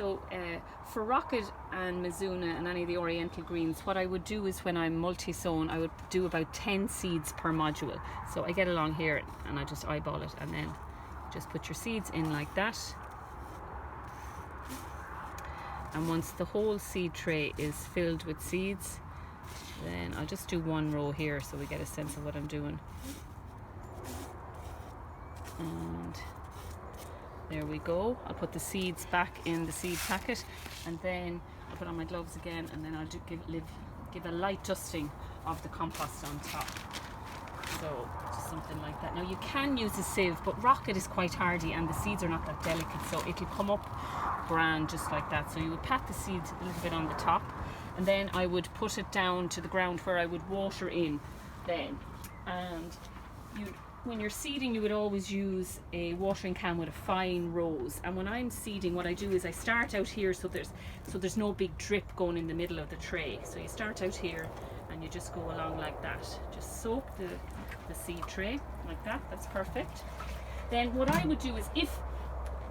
So for rocket and Mizuna and any of the oriental greens, what I would do is when I'm multi-sown, I would do about 10 seeds per module. So I get along here and I just eyeball it, and then just put your seeds in like that. And once the whole seed tray is filled with seeds, then I'll just do one row here so we get a sense of what I'm doing. And there we go. I'll put the seeds back in the seed packet, and then I'll put on my gloves again, and then I'll give a light dusting of the compost on top. So just something like that. Now you can use a sieve, but rocket is quite hardy and the seeds are not that delicate, so it'll come up grand just like that. So you would pat the seeds a little bit on the top, and then I would put it down to the ground where I would water in then. And when you're seeding, you would always use a watering can with a fine rose. And when I'm seeding, what I do is I start out here so there's no big drip going in the middle of the tray. So you start out here and you just go along like that. Just soak the seed tray like that. That's perfect. Then what I would do is,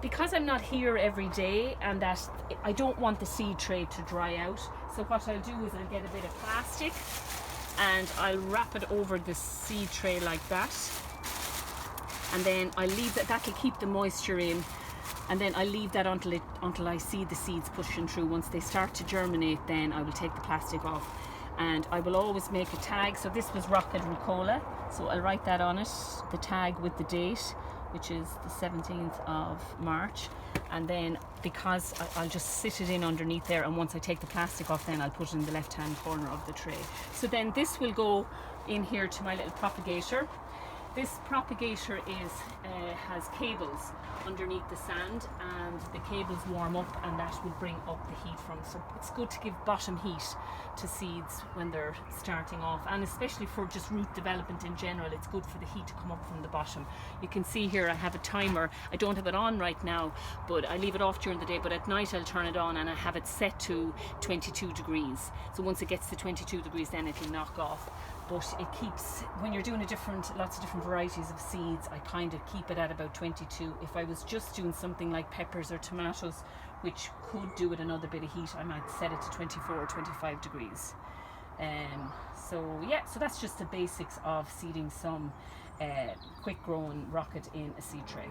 because I'm not here every day and that I don't want the seed tray to dry out, so what I'll do is I'll get a bit of plastic and I'll wrap it over the seed tray like that, and then I leave that'll keep the moisture in, and then I leave that until I see the seeds pushing through. Once they start to germinate, then I will take the plastic off, and I will always make a tag. So this was rocket rucola, so I'll write that on it, the tag with the date, which is the 17th of March. And then because I'll just sit it in underneath there, and once I take the plastic off, then I'll put it in the left hand corner of the tray. So then this will go in here to my little propagator. This propagator has cables underneath the sand, and the cables warm up, and that will bring up the heat from. So it's good to give bottom heat to seeds when they're starting off, and especially for just root development in general, it's good for the heat to come up from the bottom. You can see here I have a timer. I don't have it on right now, but I leave it off during the day, but at night I'll turn it on, and I have it set to 22 degrees. So once it gets to 22 degrees, then it'll knock off. But it keeps, when you're doing lots of different varieties of seeds, I kind of keep it at about 22. If I was just doing something like peppers or tomatoes, which could do with another bit of heat, I might set it to 24 or 25 degrees. So that's just the basics of seeding some quick growing rocket in a seed tray.